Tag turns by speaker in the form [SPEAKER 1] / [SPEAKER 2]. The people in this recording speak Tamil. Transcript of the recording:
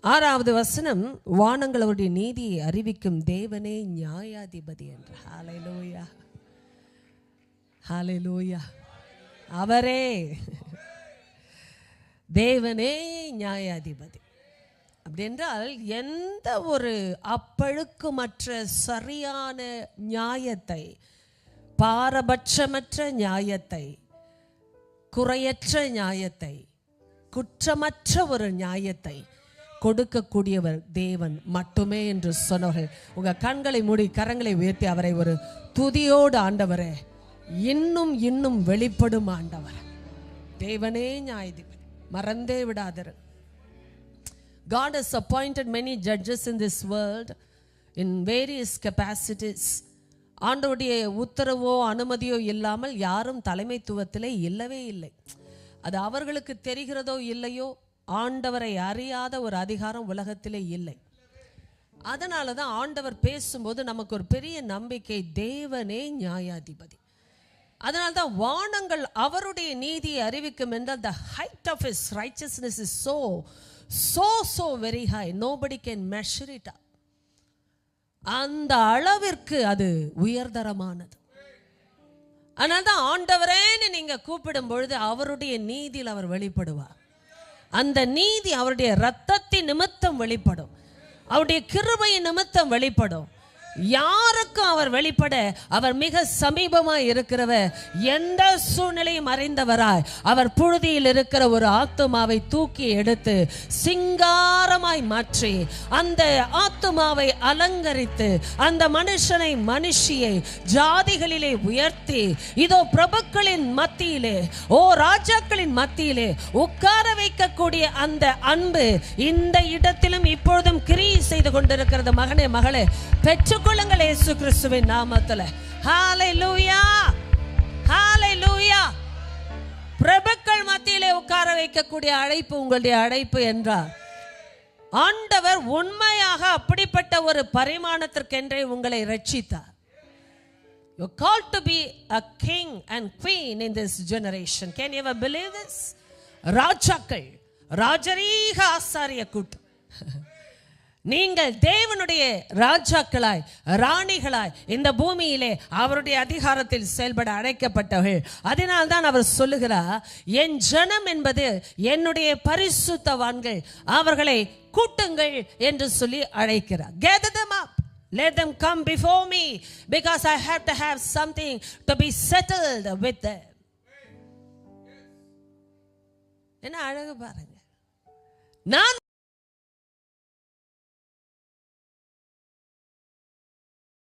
[SPEAKER 1] 6வது வசனம், வானங்கள் அவருடைய நீதியை அறிவிக்கும் தேவனே நியாயாதிபதி என்று. ஹல்லேலூயா, ஹல்லேலூயா. அவரே தேவனே நியாயாதிபதி. அப்படி என்றால் எந்த ஒரு அப்பழுக்குமற்ற சரியான நியாயத்தை, பாரபட்சமற்ற நியாயத்தை, குறையற்ற நியாயத்தை, குற்றமற்ற ஒரு நியாயத்தை கொடுக்கக்கூடியவர் தேவன் மட்டுமே என்று சொன்னவர்கள். உங்க கண்களை மூடி கரங்களை உயர்த்தி அவரை ஒரு துதியோடு, ஆண்டவரே இன்னும் இன்னும் வெளிப்படும் ஆண்டவர், தேவனே நியாயாதிபதி, மறந்தே விடாதரு. God has appointed many judges in this world in various capacities. ஆண்டவருடைய உத்தரவோ அனுமதியோ இல்லாமல் யாரும் தலைமைத்துவத்திலே இல்லவே இல்லை. அது அவர்களுக்கு தெரிகிறதோ இல்லையோ, ஆண்டவரை அறியாத ஒரு அதிகாரம் உலகத்திலே இல்லை. அதனால தான் ஆண்டவர் பேசும்போது நமக்கு ஒரு பெரிய நம்பிக்கை, தேவனே நியாயாதிபதி. அதனால தான் வானங்கள் அவருடைய நீதியை அறிவிக்கும் என்றால் the height of his righteousness is so very high, nobody can measure it up. அந்த அளவிற்கு அது உயர்தரமானது. அதனால தான் ஆண்டவரேன்னு நீங்க கூப்பிடும் பொழுது அவருடைய நீதியில் அவர் வெளிப்படுவார். அந்த நீதி அவருடைய இரத்தத்தின் நிமித்தம் வெளிப்படும், அவருடைய கிருபையின் நிமித்தம் வெளிப்படும். யாருக்கும் அவர் வெளிப்பட அவர் மிக சமீபமாய் இருக்கிறவர். எந்த சூழ்நிலையும் அறிந்தவராய் அவர் புழுதியில் இருக்கிற ஒரு ஆத்துமாவை தூக்கி எடுத்து சிங்காரமாய் மாற்றி அந்த ஆத்துமாவை அலங்கரித்து அந்த மனுஷனை மனுஷியை ஜாதிகளிலே உயர்த்தி, இதோ பிரபுக்களின் மத்தியிலே, ஓ ராஜாக்களின் மத்தியிலே உட்கார வைக்கக்கூடிய அந்த அன்பு இந்த இடத்திலும் இப்பொழுதும் கிரியை செய்து கொண்டிருக்கிறது. மகனே மகளே, பெற்று கொள்ளுங்கள் இயேசு கிறிஸ்துவின் நாமத்திலே. ஹல்லேலூயா, ஹல்லேலூயா. பிரபுக்கள் மத்தியிலே உட்கார வைக்கக்கூடிய அழைப்பு உங்களுடைய அழைப்பு என்றார். ஆண்டவர் உண்மையாக அப்படிப்பட்ட ஒரு பரிமாணத்திற்கென்றே உங்களை ரட்சித்தார். You are called to be a king and queen in this generation. Can you ever believe this? ராஜாக்கள், ராஜரீக ஆசாரிய கூட்டம். நீங்கள் தேவனுடைய ராஜாக்களாய் ராணிகளாய் இந்த பூமியிலே அவருடைய அதிகாரத்தில் செயல்பட அழைக்கப்பட்டவர்கள். அதனால் தான் அவர் சொல்லுகிறார், என் ஜனம் என்பது என்னுடைய பரிசுத்தவான்கள், அவர்களை கூட்டுங்கள் என்று சொல்லி அழைக்கிறார். Gather them up, let them come before me because I have to have something to be settled with them. என்ன அழகு பாருங்க. நான்